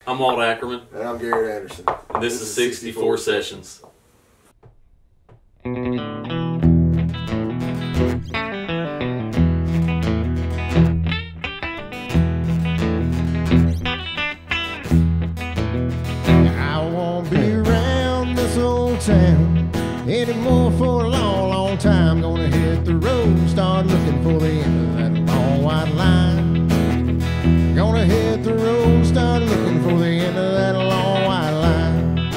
I'm Walt Ackerman. And I'm Garrett Anderson. And this is 64 Sessions. I won't be around this old town anymore for a long, long time. Gonna hit the road, start looking for the end of that long white line. Gonna hit the road, start looking for the end of that long white line.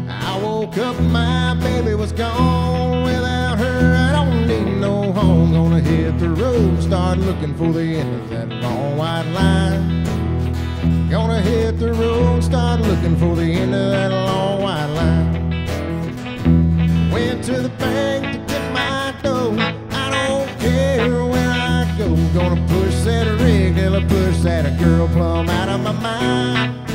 I woke up, my baby was gone. Without her, I don't need no home. Gonna hit the road, start looking for the end of that long white line. Gonna hit the road, start looking for the end of that long white line. Went to the bank to get my dough. I don't care where I go. Gonna push that rig till I push that girl plumb out of my mind.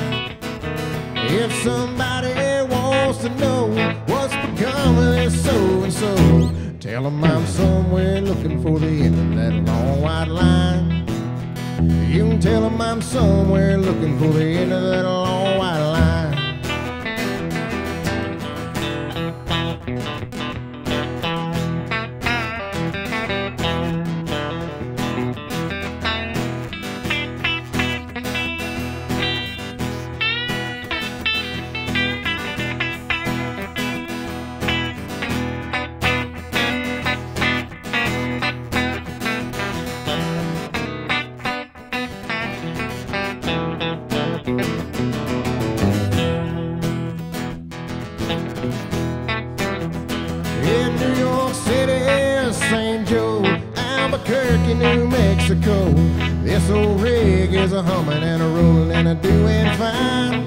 If somebody wants to know what's become of this so-and-so, tell them I'm somewhere looking for the end of that long white line. You can tell them I'm somewhere looking for the end of that long white line. In New York City, St. Joe, Albuquerque, New Mexico, this old rig is a humming and a rolling and a doing fine.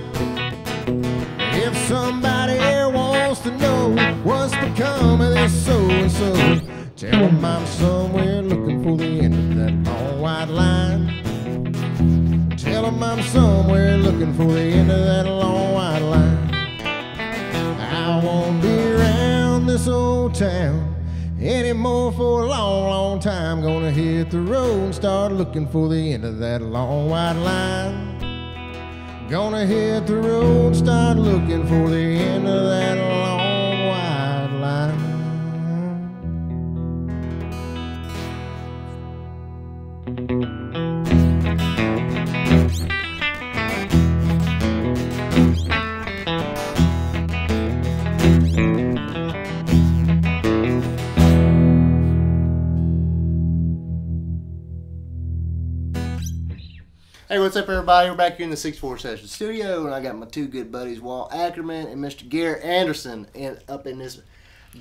If somebody wants to know what's become of this so-and-so, tell them I'm somewhere looking for the end of that long white line. Tell them I'm somewhere looking for the end of that long white line. I won't be around this old town anymore for a long, long time. Gonna hit the road and start looking for the end of that long white line. Gonna hit the road, start looking for the end of that long white line. Hey, what's up, everybody? We're back here in the 64 Session studio, and I got my two good buddies, Walt Ackerman and Mr. Garrett Anderson, up in this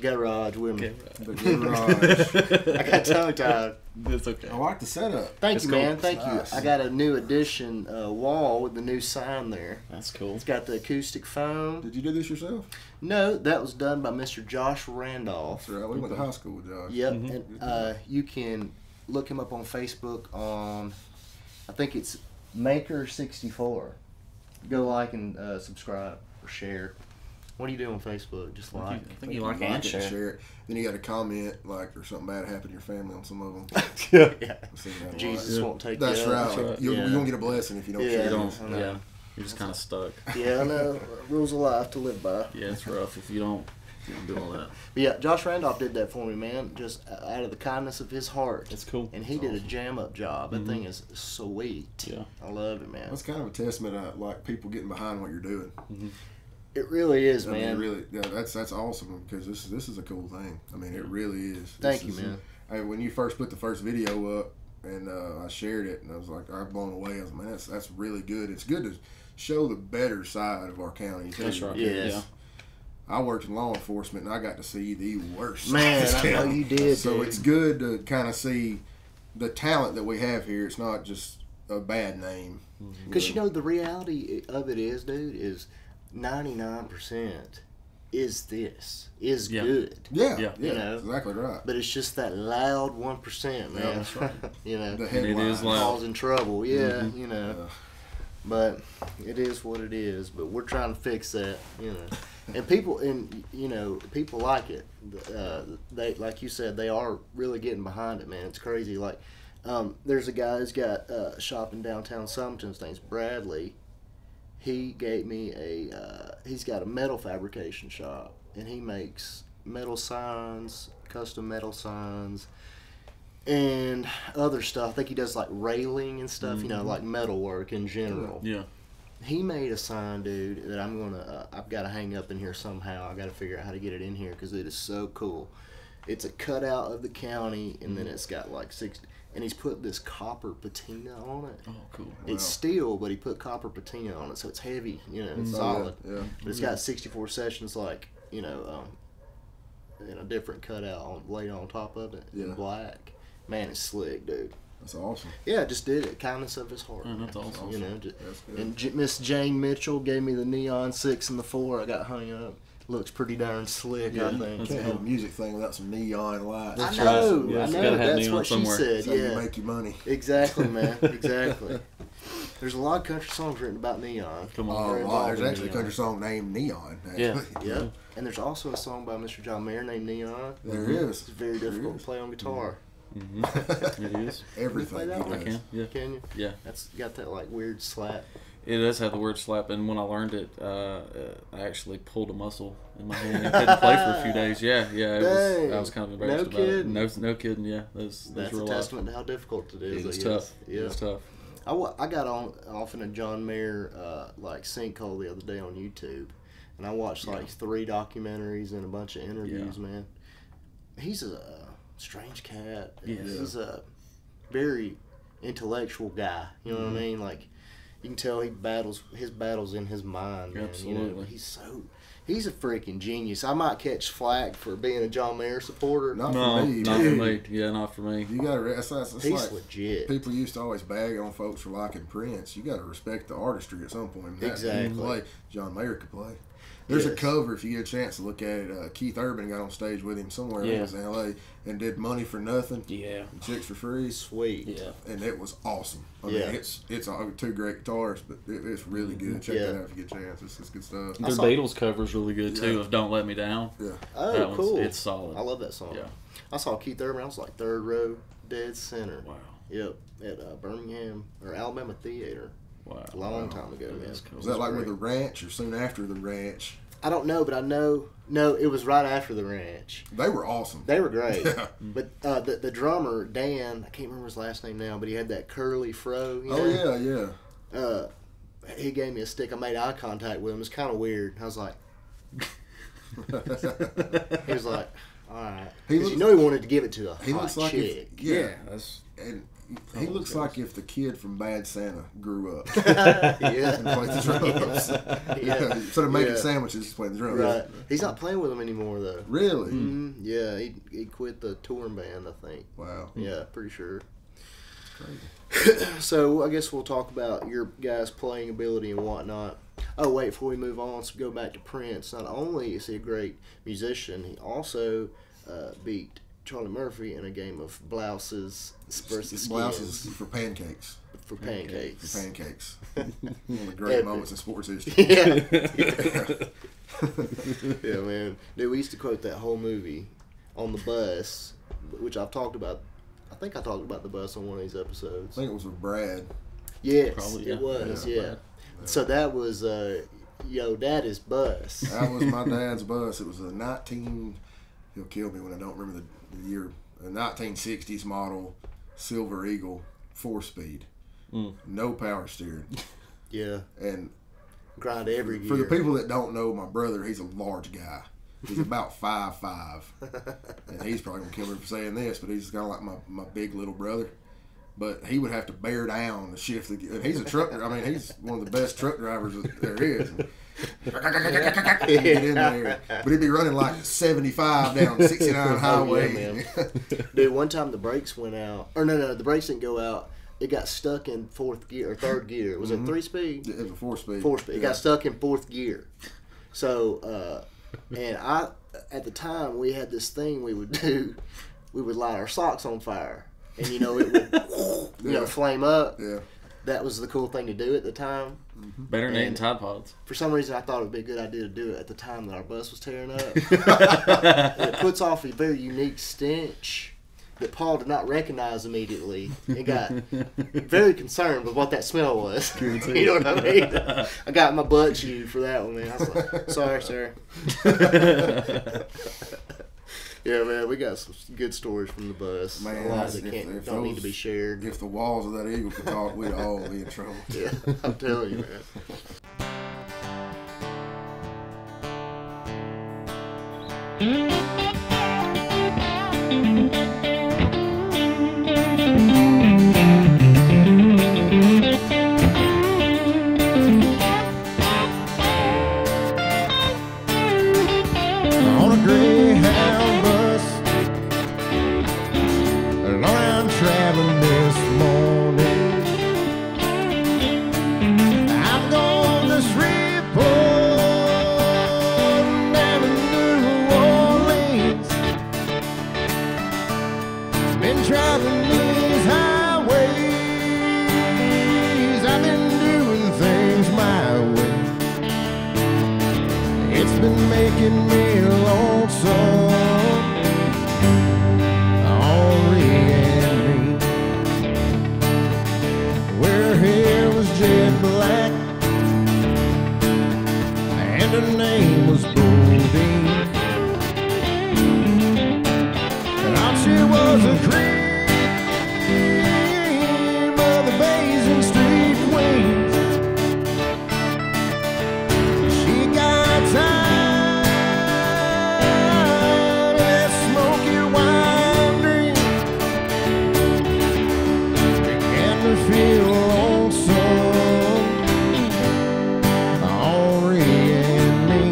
garage with me. The garage. I got tongue-tied. It's okay. I like the setup. Thank It's you, cool. man. Thank Nice. you. I got a new edition wall with the new sign there. That's cool. It's got the acoustic foam. Did you do this yourself? No, that was done by Mr. Josh Randolph. That's right. We went to high school with Josh. Yep, and you can look him up on Facebook on, I think it's Maker64. Go like and subscribe or share. What do you do on Facebook? Just like. I think you like Like and it and share. share it. Then you got to comment like or something bad happened to your family on some of them. Yeah. I've seen that a lot. Jesus won't take That's you out. right. right. You Yeah. won't get a blessing if you don't Yeah. share. You it. don't, I know. yeah. You're just kind of stuck. Yeah, I know. Rules of life to live by. Yeah, it's rough if you don't do all that. But yeah, Josh Randolph did that for me, man. Just out of the kindness of his heart. That's cool. And he did a jam up job. That thing is sweet. Yeah. I love it, man. That's kind of a testament of like people getting behind what you're doing. It really is, I mean, man. really, yeah, that's awesome because this is a cool thing. I mean, it really is. Thank This you, is- man. Hey, when you first put the first video up and I shared it, and I was like, I'm blown away. I was like, man, that's really good. It's good to show the better side of our county. too, That's right. because Yes. I worked in law enforcement, and I got to see the worst. Man, side of this I know county. you did, So dude. it's good to kind of see the talent that we have here. It's not just a bad name. Because you know the reality of it is, dude, is 99% is Yeah. good. Yeah, Yeah. You know. that's exactly right. But it's just that loud 1%, man. Yeah, that's right. You know, The it headlines. is loud. causing trouble. Yeah, you know. Yeah. But it is what it is. But we're trying to fix that, you know. And people, people like it. They, like you said, they are really getting behind it, man. It's crazy. Like, there's a guy who's got a shop in downtown Summerton. His name's Bradley, he gave me he's got a metal fabrication shop, and he makes metal signs, custom metal signs, and other stuff. I think he does like railing and stuff, you know, like metal work in general. Yeah. He made a sign, dude, that I've got to hang up in here somehow. I got to figure out how to get it in here because it is so cool. It's a cutout of the county, and then it's got like 60. And he's put this copper patina on it. Oh, cool. It's steel, but he put copper patina on it, so it's heavy, you know, it's solid. Yeah. But it's got 64 sessions, like, you know, a different cutout laid on top of it in black. Man, it's slick, dude. That's awesome. Yeah, just did it. Kindness of his heart. Oh, that's awesome. You know, That's good. and Miss Jane Mitchell gave me the neon 6 and the 4. I got hung up. Looks pretty darn slick, I think. Can't have a music thing without some neon lights. I know, Yeah, I you know. gotta have That's neon what somewhere. she said. That's how you Yeah, make your money. exactly, man. Exactly. There's a lot of country songs written about neon. Come on. Very There's involved actually a in country song named Neon. Actually. Yeah. Yeah, and there's also a song by Mr. John Mayer named Neon. There is. It's very difficult to play on guitar. Mm-hmm. It is. Everything Can you play that he one? I does. can. Yeah. Can you? Yeah. That's got that like weird slap. It does have the word slap, and when I learned it, I actually pulled a muscle in my hand and couldn't play for a few days. Yeah. Dang. I was kind of embarrassed about kidding. it. No kidding. Yeah, that's That's a real testament to how difficult it is. It's I tough. guess. Yeah. It's tough. I got off in a John Mayer like sinkhole the other day on YouTube, and I watched like 3 documentaries and a bunch of interviews. Man, he's a strange cat. Yeah. He's a very intellectual guy. You know what I mean? Like you can tell his battles in his mind. Man. Absolutely. You know, he's a freaking genius. I might catch flack for being a John Mayer supporter. Not No, for me. not for dude. me. Yeah, not for me. You gotta. It's He's like legit. people used to always bag on folks for liking Prince. You gotta respect the artistry at some point. That Exactly. can play. John Mayer could play. There's a Yes. cover, if you get a chance to look at it. Keith Urban got on stage with him somewhere Yeah. in L.A. and did Money for Nothing, Yeah. Chicks for Free, Sweet. Yeah. and it was awesome. I Yeah. mean, it's all 2 great guitarists, but it's really good. Check Yeah. that out if you get a chance. It's good stuff. Their saw- Beatles cover's really good too. Yeah. Of "Don't Let Me Down." Yeah. Oh, That one's- cool. it's solid. I love that song. Yeah. I saw Keith Urban. I was like 3rd row, dead center. Wow. Yep, at Birmingham or Alabama Theater Wow. a long time ago, man. That's cool. Was that like great. with the ranch or soon after the ranch? I don't know, but I know. No, it was right after the ranch. They were awesome. They were great. Yeah. But the drummer, Dan, I can't remember his last name now, but he had that curly fro. You know? Oh yeah. He gave me a stick. I made eye contact with him. It was kind of weird. I was like, he was like, all right. He 'Cause looks- you know he wanted to give it to a He hot looks like chick. That's and he looks like if the kid from Bad Santa grew up yeah. and played the drums. Yeah. Instead of making Yeah. sandwiches, he's playing the drums. Right. He's not playing with him anymore, though. Really? Yeah, he quit the touring band, I think. Wow. Yeah, pretty sure. Crazy. So I guess we'll talk about your guys' playing ability and whatnot. Oh, wait, before we move on, let's go back to Prince. Not only is he a great musician, he also beat Charlie Murphy in a game of blouses versus skins Blouses for pancakes. for pancakes. For pancakes. One of the great Epic. moments in sports history. Yeah. Yeah, man. Dude, we used to quote that whole movie on the bus, which I've talked about. I think I talked about the bus on one of these I episodes. think it was with Brad. Yes, Probably, yeah. it was, Yeah. yeah. So that was Yo Daddy's bus. That was my dad's bus. It was a he'll kill me when I don't remember the year, a 1960s model Silver Eagle 4-speed. No power steering. Yeah, And grind every gear. for the people that don't know my brother, he's a large guy. He's about 5'5", and he's probably gonna kill me for saying this, but he's kind of like my big little brother. But he would have to bear down to shift and he's a truck. I mean, he's one of the best truck drivers that there is. Get in there, but he'd be running like 75 down 69 highway. man. Dude, one time the brakes went out. Or no, the brakes didn't go out. It got stuck in 4th gear or 3rd gear. Was it 3-speed? It was a 4-speed. 4-speed. It Yeah. got stuck in 4th gear. So, and at the time, we had this thing we would do. We would light our socks on fire. And, it would, flame up. Yeah. That was the cool thing to do at the time. better than eating Tide Pods. For some reason, I thought it would be a good idea to do it at the time that our bus was tearing up. And it puts off a very unique stench that Paul did not recognize immediately and got very concerned with what that smell was. You know what I mean? I got my butt chewed for that one, man. I was like, sorry, sir. Yeah, man, we got some good stories from the bus. Man, a lot that don't need to be shared. If the walls of that Eagle could talk, we'd all be in trouble. Yeah, I'm telling you, man. On a Greyhound bus, Lord, I'm traveling this morning. I'm going to Shreveport down to New Orleans. Been traveling these highways, I've been doing things my way. It's been making me lonesome, Henri and me. Her hair was jet black, and her name was Bodine. Thought she was a cream of the bays and street queens. She got tired of that smoky wine dream, began to feel lonesome, Henri and me.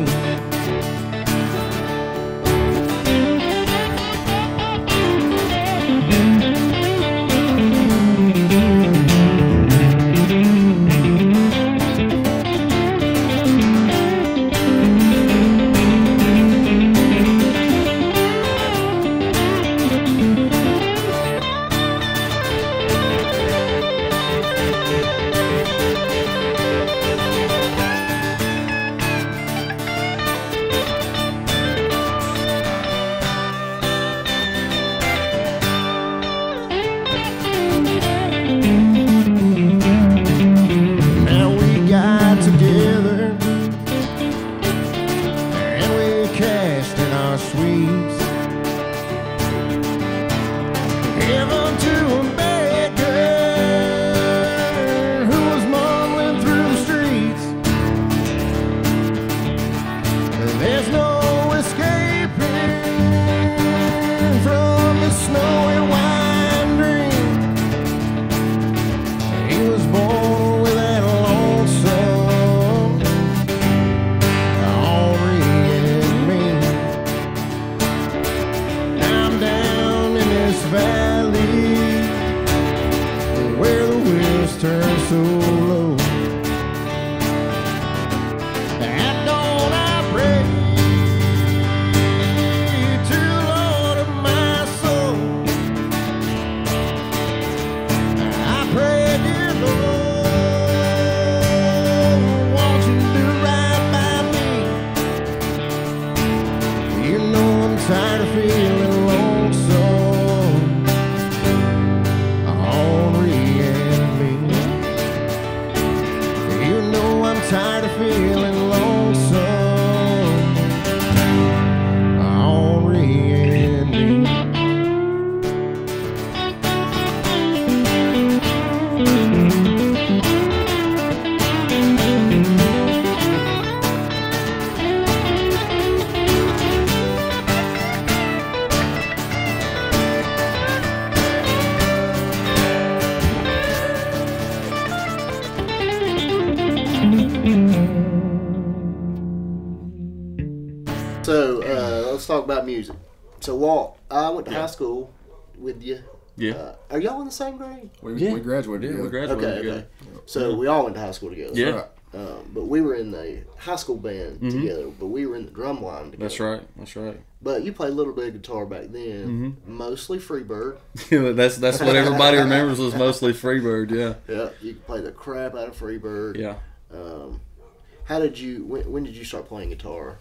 Now we got together and we cashed in our sweets. Given to a beggar who was mumbling through the streets. There's no escaping from the snowy wine dream. He was born with that lonesome, Henri and me. I'm down in this valley where the wheels turn so low. At dawn I pray to the Lord of my soul. I pray, dear Lord, won't you do right by me? You know I'm tired of feeling lonesome, Henri and me. You know I'm tired of feeling lonesome, Henri and me. So let's talk about music. So Walt, I went to high school with you. Yeah. Are y'all in the same grade? We Yeah. graduated Yeah, together. we graduated Okay, together. okay. So we all went to high school together. Yeah. Right. But we were in the high school band together, but we were in the drum line together. That's right. That's right. But you played a little bit of guitar back then, mostly Freebird. that's what everybody remembers was mostly Freebird. Yeah. Yeah, you could play the crap out of Freebird. Yeah. How did you? When did you start playing guitar?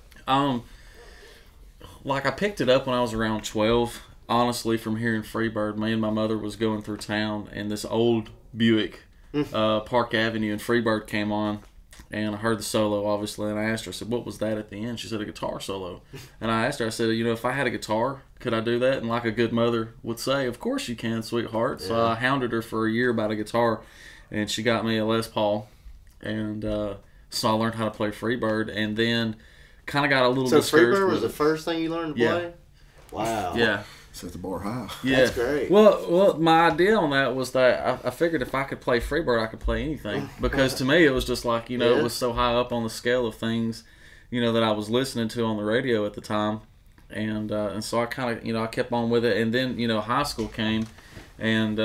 Like I picked it up when I was around 12. honestly, from here in Freeburg, me and my mother was going through town, and this old Buick, Park Avenue in Freeburg came on, and I heard the solo, obviously, and I asked her, I said, what was that at the end? She said, a guitar solo. And I asked her, I said, if I had a guitar, could I do that? And like a good mother would say, of course you can, sweetheart. So I hounded her for a year about a guitar, and she got me a Les Paul, and so I learned how to play Freebird, and then kind of got a little discouraged. So Freebird was the first thing you learned to play? Wow. Yeah. Set the bar high. Yeah. That's great. Well, my idea on that was that I figured if I could play Freebird, I could play anything. Because to me, it was just like, it was so high up on the scale of things, that I was listening to on the radio at the time. And so I kind of, I kept on with it. And then, high school came, and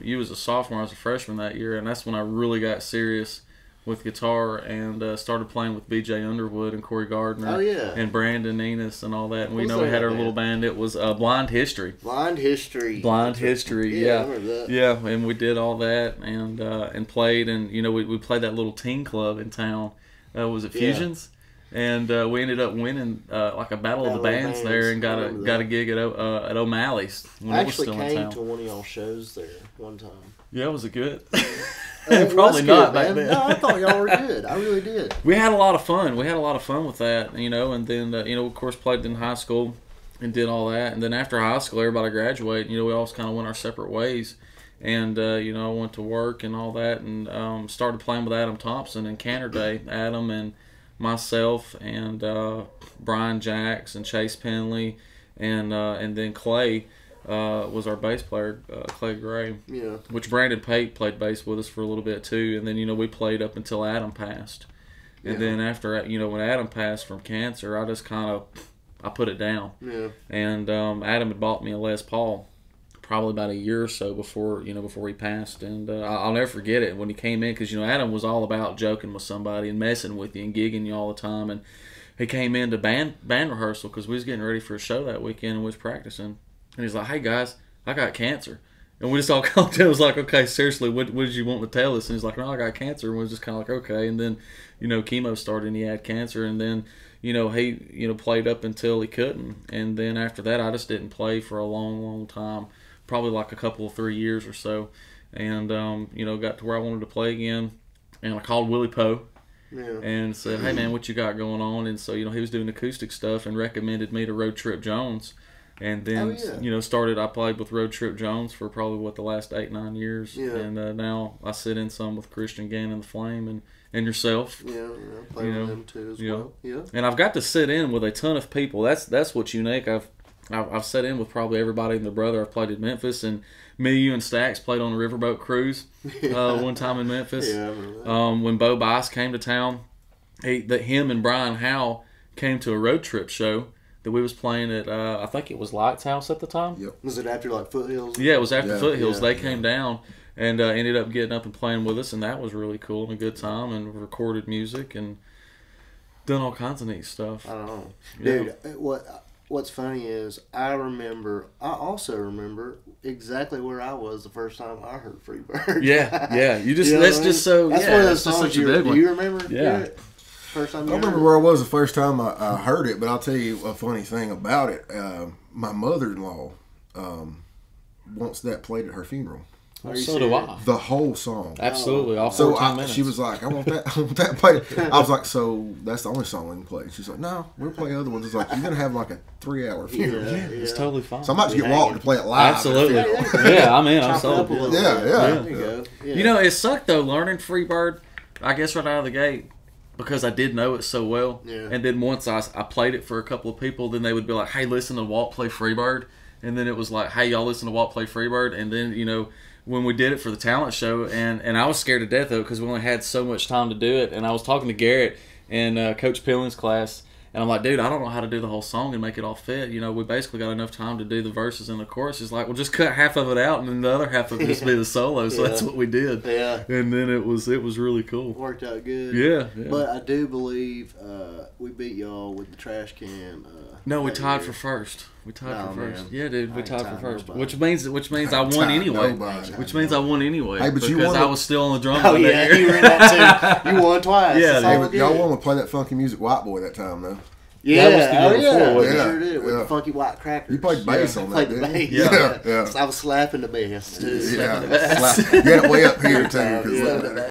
you was a sophomore, I was a freshman that year. And that's when I really got serious with guitar and started playing with B.J. Underwood and Corey Gardner and Brandon Enos and all that. And we had our little band. It was Blind History. Blind History. Yeah. I remember that. Yeah, and we did all that and played. And, we played that little teen club in town. Was it Fusions? And we ended up winning like a battle of the bands there and got a gig at O'Malley's when I it was still in town. actually came to one of y'all shows there one time. Yeah, was it good? Probably not good, back then. No, I thought y'all were good. I really did. We had a lot of fun. We had a lot of fun with that, and then, of course, played in high school and did all that. And then after high school, everybody graduated. We all kind of went our separate ways. And, I went to work and all that and started playing with Adam Thompson and Canter Day. Adam and myself and Brian Jacks and Chase Penley and then Clay was our bass player, Clay Gray. Yeah. Which Brandon Pate played bass with us for a little bit too, and then we played up until Adam passed, and then after when Adam passed from cancer, I just kind of I put it down. Yeah. And Adam had bought me a Les Paul probably about a year or so before he passed, and I'll never forget it when he came in because Adam was all about joking with somebody and messing with you and gigging you all the time, and he came into band rehearsal because we was getting ready for a show that weekend and we was practicing. And he's like, hey, guys, I got cancer. And we just all called him. It was like, okay, seriously, what did you want to tell us? And he's like, no, I got cancer. And we was just kind of like, okay. And then, chemo started and he had cancer. And then, he, played up until he couldn't. And then after that, I just didn't play for a long, long time. Probably like a couple of 3 years or so. And, got to where I wanted to play again. And I called Willie Poe. Yeah. And said, hey, man, what you got going on? And so, he was doing acoustic stuff and recommended me to Road Trip Jones. And then, I played with Road Trip Jones for probably, the last 8-9 years. Yeah. And now I sit in some with Christian Gann and the Flame and yourself. Yeah, play with them too as well. Yeah. And I've got to sit in with a ton of people. That's what's unique. I've sat in with probably everybody and their brother. I've played in Memphis, and me, you, and Stax played on a riverboat cruise one time in Memphis. Yeah, I remember that. When Bo Bice came to town, him and Brian Howell came to a road trip show that we was playing at, I think it was Light's House at the time. Yep. Was it after Foothills? Yeah, it was after Foothills. They came down and ended up getting up and playing with us, and that was really cool and a good time, and recorded music and done all kinds of neat stuff. I don't know. Dude, what's funny is I also remember exactly where I was the first time I heard Freebird. Yeah. You just, that's just so, that's one of those songs do you remember? Yeah. First time I remember where I was the first time I heard it, but I'll tell you a funny thing about it. My mother-in-law, once that played at her funeral. So do I. The whole song. Absolutely. All 14 minutes. She was like, I want that played. I was like, so that's the only song we can play. She's like, no, we'll play other ones. It's like, you're going to have like a 3-hour funeral. Yeah, it's totally fine. So I might just get Walt to play it live. Absolutely. Yeah, I'm in. I'm sold. Yeah. There you go. Yeah. It sucked though, learning Freebird, I guess right out of the gate. Because I did know it so well. Yeah. And then once I played it for a couple of people, then they would be like, hey, listen to Walt play Freebird. And then it was like, hey, y'all listen to Walt play Freebird. And then, when we did it for the talent show, and I was scared to death of it because we only had so much time to do it. And I was talking to Garrett in Coach Pilling's class, and I'm like, dude, I don't know how to do the whole song and make it all fit. We basically got enough time to do the verses and the chorus. He's like, well, just cut half of it out, and then the other half of it just be the solo. So that's what we did. Yeah. And then it was really cool. Worked out good. Yeah. But I do believe we beat y'all with the trash can. No, we tied for first. We tied for first. Man. Yeah, dude, we tied for first. Nobody. Which means I won anyway. Which means I won anyway. Hey, but because I was still on the drum Oh line yeah, that year. you were in that too. You won twice. Yeah, Hey, but y'all want to play that funky music White Boy that time though. Yeah, That was the year before, we wasn't it? sure did. With Yeah. the funky white crackers. You played bass on Played that, the didn't bass. you? Yeah, yeah. So I was slapping the bass too. Yeah, you had it way up here too. 'Cause Yeah.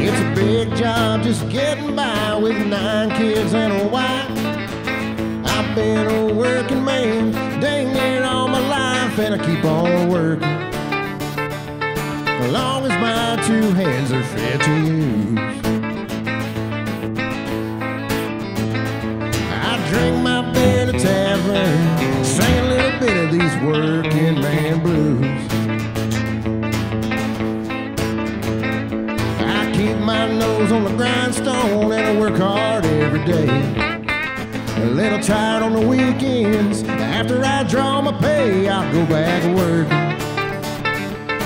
It's a big job just getting by with 9 kids and a wife. I've been a working man, dang near all my life, and I keep on working. As long as my 2 hands are fit to use. I drink my beer at a tavern, sing a little bit of these working man blues. I keep my nose on the grindstone and I work hard every day. A little tired on the weekends. After I draw my pay, I'll go back to work.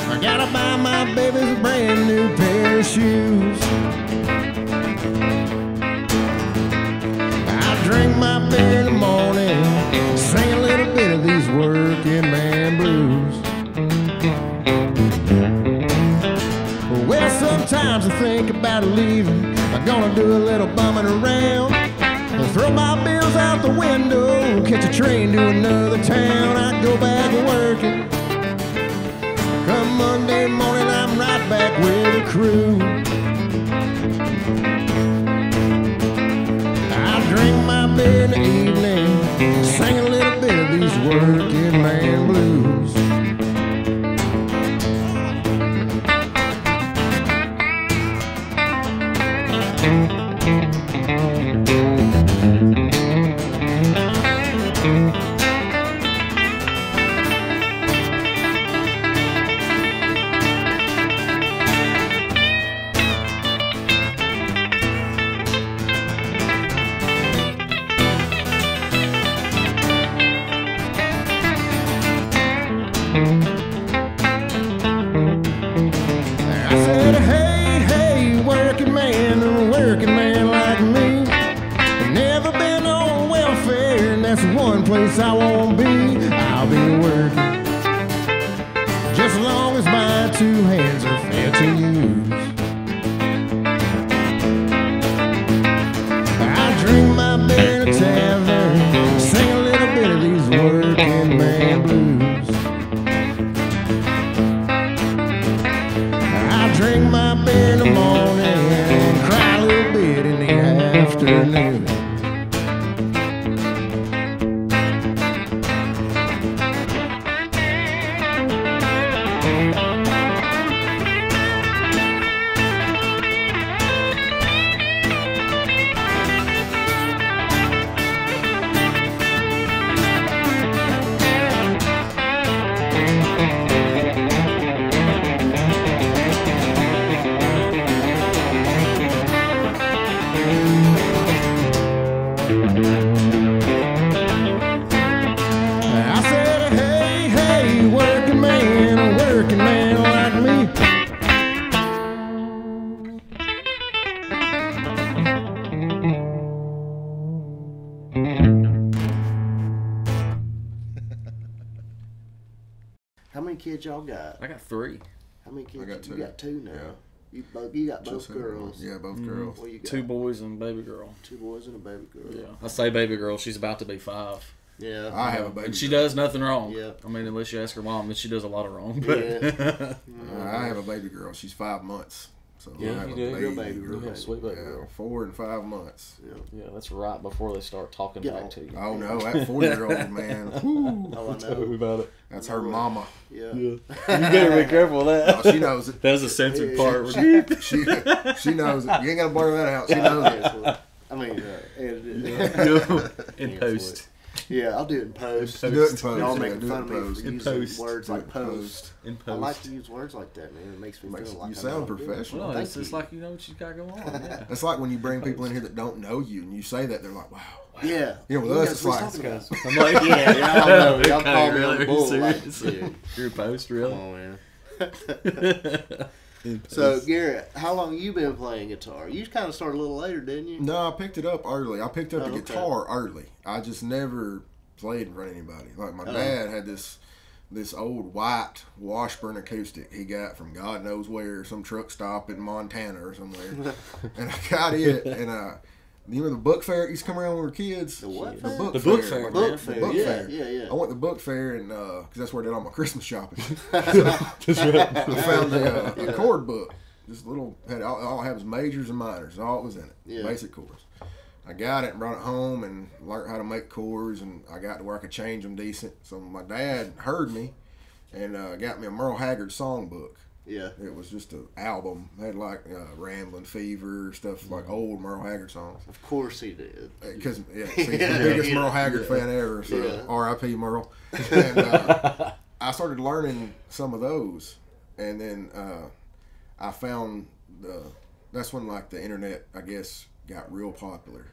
I gotta buy my babies a brand new pair of shoes. I drink my beer in the morning, sing a little bit of these working man blues. Well, sometimes I think about leaving. I'm gonna do a little bumming around. I'll throw my bills out the window, catch a train to another town. I go back to working. Come Monday morning, I'm right back with the crew. I drink my beer in the evening, sing a little bit of these working man blues. I said, hey, hey, working man like me. Never been on welfare, and that's one place I won't be. I'll be working, just as long as my 2 hands are fair to use. I drink my beer in a tavern, sing a little bit of these working man blues. I drink my beer in the morning and cry a little bit in the afternoon. I said, hey, hey, working man like me. How many kids y'all got? I got 3. How many kids? I got 2. You got 2 now. Yeah. You got both Just girls. Yeah, both girls. What you got? 2 boys and a baby girl. 2 boys and a baby girl. Yeah, I say baby girl. She's about to be 5. Yeah. I have a baby. And she girl. does nothing wrong. Yeah. I mean, unless you ask her mom, then she does a lot of wrong. But Yeah. I have a baby girl. She's 5 months. So I Yeah, have you a do. baby Your baby girl. girl. Yeah, sweet baby Yeah, girl. 4 and 5 months. Yeah, that's right before they start talking Yeah. back to you. Oh no, that 4-year-old man. Whew, Oh, I Tell me know. about it. that's her mama. Yeah. You better be careful of that. Oh, she knows it. That's a censored Yeah. part. She knows it. You ain't gotta blur that out. She knows it. Yeah, I mean, edit it. In post. Yeah, I'll do it in post. Post. Do it in post. Y'all Yeah, making do it fun in of me post. for In using post. words Do it like in post. In I like post. to use words like that, man. It makes me Makes feel like you I sound know what I'm doing. professional. Well, Thank it's you. like you know what you got going on. Yeah. That's like when you bring people in here that don't know you and you say that, they're like, wow. Yeah. You know, with Who us, knows it's what like, he's talking about? I'm like, Yeah, y'all know. Y'all Okay, call me really? on Are the you bull. Like, serious? dude, You're a post, come really? on, man. So, Garrett, how long you been playing guitar? You kind of started a little later, didn't you? No, I picked it up early. I picked up the okay. guitar early. I just never played in front of anybody. Like my dad had this old white Washburn acoustic he got from God knows where, some truck stop in Montana or somewhere. And I got it, and you know the book fair that used to come around when we were kids? The what? The book The fair. book fair, The man. book Yeah, fair. yeah. I went to the book fair, and because that's where I did all my Christmas shopping. That's right. I found a chord book. This little had all I had was majors and minors. All it was in it. Yeah. Basic chords. I got it and brought it home and learned how to make chords, and I got to where I could change them decent. So my dad heard me and got me a Merle Haggard songbook. Yeah. It was just an album. It had like Ramblin' Fever, stuff like old Merle Haggard songs. Of course he did. Because he's the biggest Merle Haggard fan ever. So Yeah. R.I.P. Merle. And I started learning some of those, and then I found that's when like the internet, I guess, got real popular.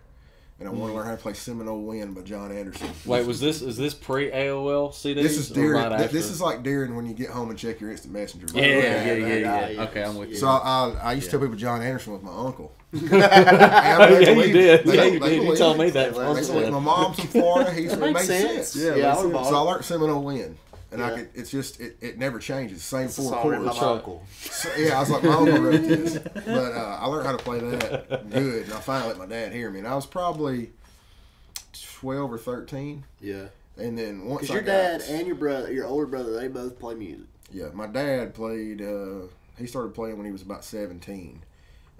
And I want to learn how to play Seminole Wind by John Anderson. Wait, is this pre AOL CDs? This is or during. right after? This is like during when you get home and check your instant messenger. Yeah. Okay, I'm with you. So I used to tell people John Anderson was my uncle. Yeah, you did. Yeah, you did. You believe told it. me that. They They believe- my mom's from Florida. It Makes made sense. sense. Yeah, I makes would've bought So I it. learned Seminole Wind, and Yeah. I could. It's just it never changes. Same It's a four song written by chords. my uncle. So, yeah, I was like, my uncle wrote this, but I learned how to play that good, and I finally let my dad hear me. And I was probably 12 or 13, Yeah. and then once Because your dad and your brother, your older brother, they both play music. yeah, my dad played. He started playing when he was about 17,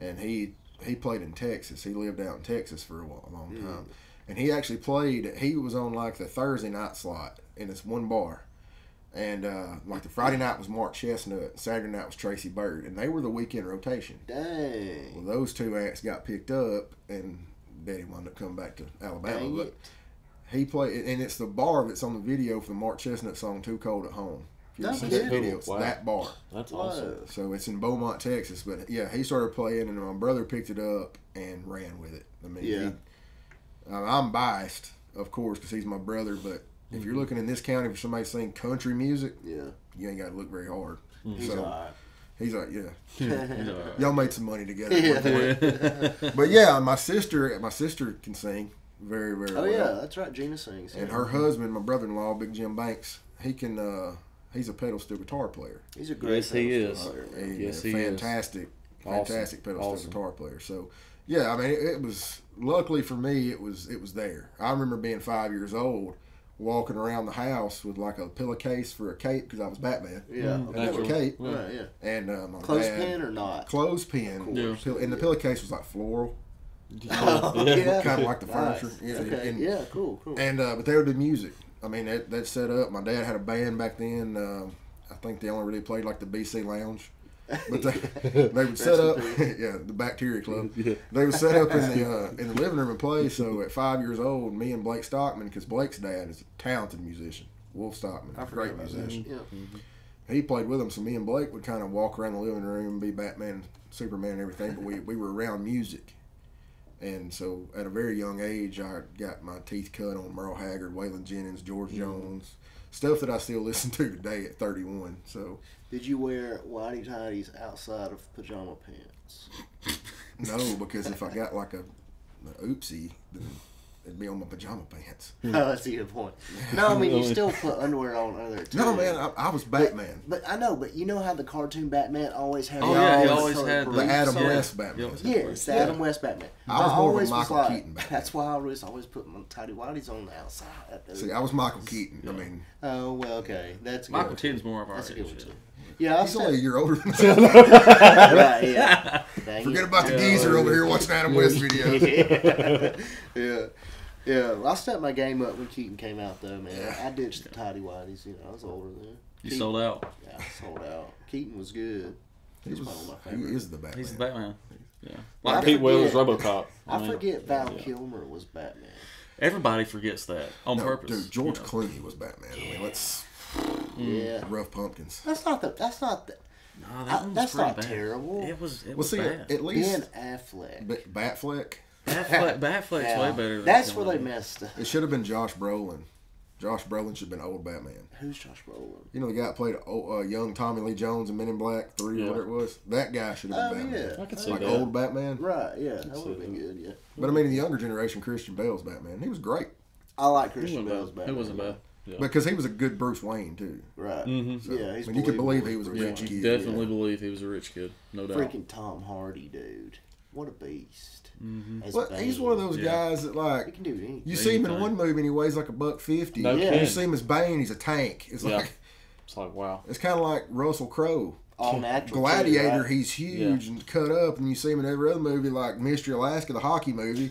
and he played in Texas. He lived out in Texas for a long time, and he actually played. He was on like the Thursday night slot in this one bar, and like the Friday night was Mark Chestnut, Saturday night was Tracy Byrd, and they were the weekend rotation. Dang. Well, those two acts got picked up, and Daddy wound up coming back to Alabama. Dang But it. he played, and it's the bar that's on the video for the Mark Chestnut song "Too Cold at Home." If you ever No seen that kidding. video, it's Wow. that bar. That's Whoa. awesome. So it's in Beaumont, Texas. But yeah, he started playing, and my brother picked it up and ran with it. I mean, Yeah. I'm biased, of course, because he's my brother. But if you're looking in this county for somebody sing country music, Yeah. you ain't got to look very hard. He's So alright. he's like, yeah, Yeah. y'all made some money together. At one point. But yeah, my sister can sing very, very Oh well. yeah, that's right. Gina sings. And yeah. her husband, my brother-in-law, Big Jim Banks, he can. He's a pedal steel guitar player. He's a great Yes, he pedal is. player. Yes, he fantastic Awesome. pedal Awesome. steel guitar player. So yeah, I mean, it was luckily for me, it was there. I remember being 5 years old, walking around the house with like a pillowcase for a cape because I was Batman. Yeah. And I had a cape Right, yeah. and my Clothespin or not? clothespin. Yeah. And the pillowcase was like floral, Oh, yeah. kind of like the Nice. furniture. Yeah, Okay. and- Yeah. Cool. And but they would do music. I mean, that set up. My dad had a band back then. I think they only really played like the BC Lounge, but they would set up. Yeah, the Bacteria Club. Yeah. They would set up in the living room and play. So at 5 years old, me and Blake Stockman, because Blake's dad is a talented musician, Wolf Stockman, I a great forgot about musician. that. Yeah. He played with him, so me and Blake would kind of walk around the living room and be Batman, Superman, and everything. But we were around music. And so at a very young age, I got my teeth cut on Merle Haggard, Waylon Jennings, George Jones, stuff that I still listen to today at 31. So Did you wear whitey tighties outside of pajama pants? no, because if I got like a oopsie, then it'd be on my pajama pants. Oh, that's a good point. No, I mean you still put underwear on under it too. No, man, I was Batman. But I know, but you know how the cartoon Batman always had. Oh, the yeah, he all always colored had briefs The Adam on? West Batman. Yes, the Adam West Batman. I was more of a always Michael like, Keaton Batman. That's why I always put my tidy whities on the outside. See, I was Michael Keaton. I mean, Oh well, okay, that's a good Michael one. Keaton's more of our That's a good one age. too. Yeah, I'll he's only a step. year older than me. Right, yeah. Dang Forget it. about the geezer over here watching Adam West videos. Yeah. Yeah, well, I stepped my game up when Keaton came out, though, man. I ditched the tidy whities. You know, I was older then. You sold out. Yeah, I sold out. Keaton was good. He's one of my He favorites. is the Batman. He's the Batman. Yeah. I Like Pete Weller's forget- RoboCop. I mean, forget Val yeah. Kilmer was Batman. Everybody forgets that on No, purpose. dude, George you know. Clooney was Batman. I mean, let's Yeah. rough pumpkins. That's not the. No, that one was That's pretty not bad. terrible. It was Well, was see, bad. at least Ben Affleck. Batfleck. Batfleck's Yeah. way better than That's where they Keanu. messed up. It should have been Josh Brolin. Josh Brolin should have been old Batman. Who's Josh Brolin? You know the guy that played young Tommy Lee Jones in Men in Black 3 or whatever it was? That guy should have been Batman. Yeah. I could see Like that. old Batman. Right, yeah. That would have been good, yeah. But I mean, in the younger generation, Christian Bale's Batman. He was great. I like He Christian wasn't Bale's bad. Batman. He wasn't bad. Yeah. Because he was a good Bruce Wayne, too. Right. Mhm. So, Yeah, he's I mean, you could believe believable. he was a Yeah, rich you kid. definitely believe he was a rich kid, no doubt. Freaking Tom Hardy, dude. What a beast. As Well, he's one of those Yeah. guys that, He like, can do anything. you see him in Anything. one movie and he weighs like $150. No Yeah. You kidding. see him as Bane, he's a tank. It's Yeah. like, It's like, wow. it's kind of like Russell Crowe. All natural. Gladiator, too, right? he's huge and cut up, and you see him in every other movie, like Mystery Alaska, the hockey movie.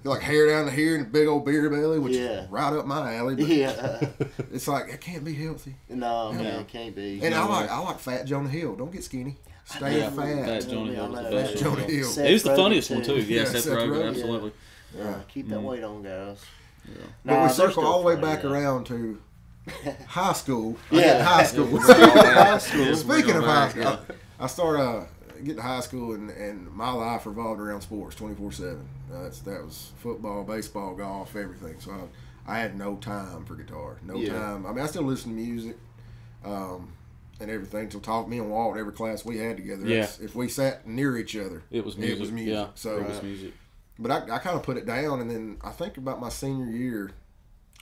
Like hair down to here and a big old beer belly, which Yeah. is right up my alley. But Yeah. it's like it can't be healthy. No, Yeah. man, it can't be. And I like Fat Jonah Hill. Don't get skinny. Stay Yeah. fat. Fat Jonah Hill was the best. Jonah Hill. Seth He was the Rogen, funniest one too. Yeah, Yeah, Seth Seth Rogen, Rogen. absolutely. Yeah, keep that weight on, guys. Yeah. But Nah, we they're circle still all the way funny, back yeah. around to high school. I Yeah. get to high school. High school. Speaking of high school, Yeah. I started getting to high school, and my life revolved around sports 24/7. That was football, baseball, golf, everything. So I had no time for guitar, no Yeah. time. I mean, I still listen to music and everything. So taught me and Walt every class we had together. Yeah. If we sat near each other, It was music. Yeah. So, it was music. but I kind of put it down, and then I think about my senior year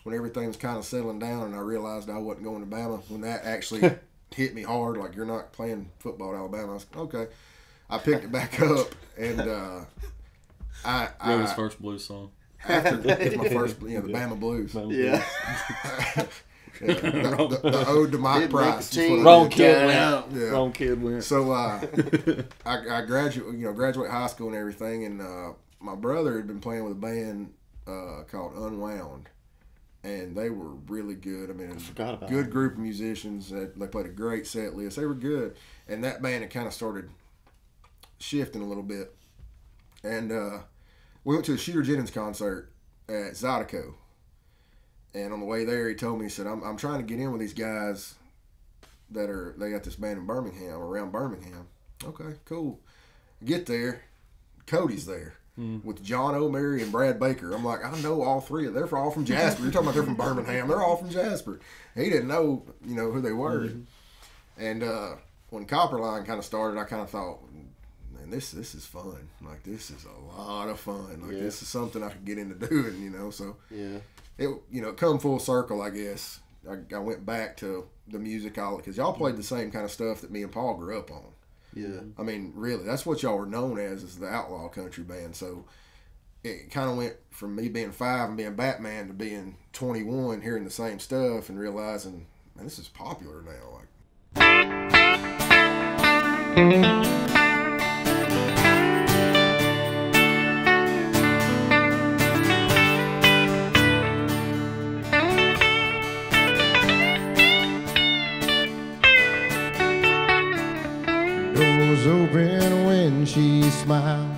when everything was kind of settling down, and I realized I wasn't going to Bama. When that actually hit me hard, like you're not playing football at Alabama. I was like, okay. I picked it back up, and Wrote his first blues song. after it's my first, the Bama Blues. Yeah. The ode to Mike Didn't make Price. the is what team. I Wrong did. kid Yeah. went. Yeah. Wrong kid went. So I graduate high school and everything, and my brother had been playing with a band called Unwound, and they were really good. I mean, Forgot about good them. group of musicians. They played a great set list. They were good, and that band had kind of started shifting a little bit, and we went to a Shooter Jennings concert at Zydeco. And on the way there, he told me, he said, I'm trying to get in with these guys they got this band in Birmingham, around Birmingham. Okay, cool. Get there, Cody's there with John O'Mary and Brad Baker. I'm like, I know all three of them. They're all from Jasper. You're talking about they're from Birmingham. They're all from Jasper. He didn't know, who they were. And when Copperline kind of started, I kind of thought, man, this is fun. Like, this is a lot of fun. Like, this is something I could get into doing, so. Yeah. It come full circle, I guess. I went back to the music because y'all played the same kind of stuff that me and Paul grew up on. Yeah. I mean, really, that's what y'all were known as the outlaw country band. So it kind of went from me being 5 and being Batman to being 21, hearing the same stuff and realizing, man, this is popular now. Like, Doors open when she smiles.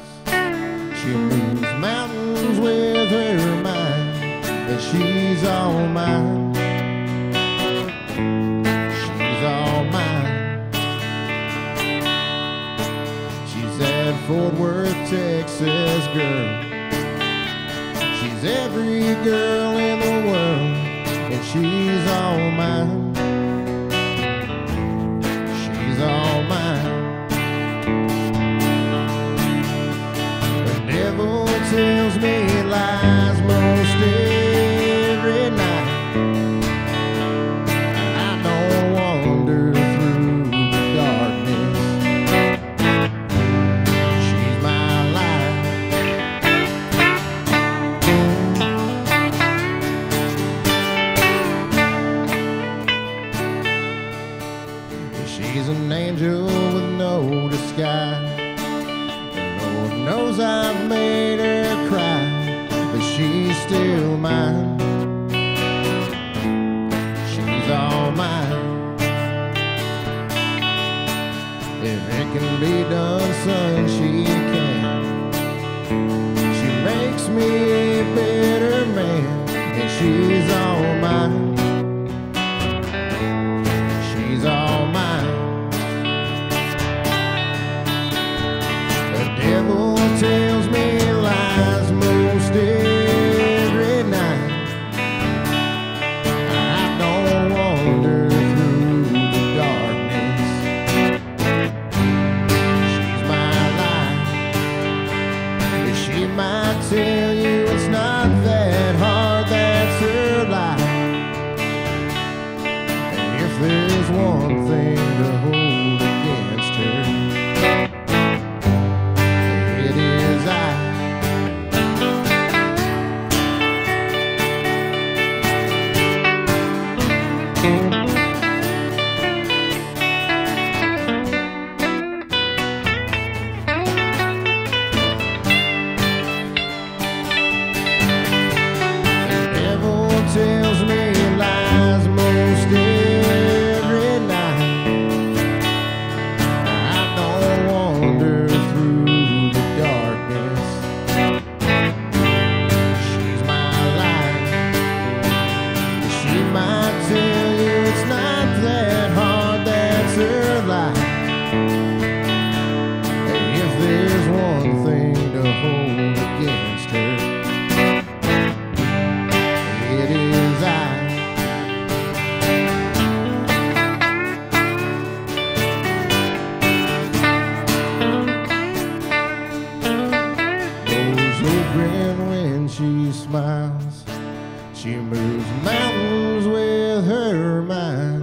She moves mountains with her mind, and she's all mine. She's all mine. She's that Fort Worth, Texas girl. She's every girl in the world, and she's all mine. She's all mine. The devil tells me lies most every night. I don't wander through the darkness. She's my light. She's an angel with no disguise. Lord knows I've made her cry, but she's still mine. She's all mine. If it can be done, son, she can. She makes me a better man, and she's all mine. She's all mine. The devil tells me lies most every night. tell you it's not that hard, that's her life. And if there's one thing to hold against her, it is I. Tells me lies most every night. I don't wander through the darkness. She's my light. She might tell you it's not that hard, that's her life. If there's one thing to hold against her, it is I. Those who grin when she smiles, she moves mountains with her mind.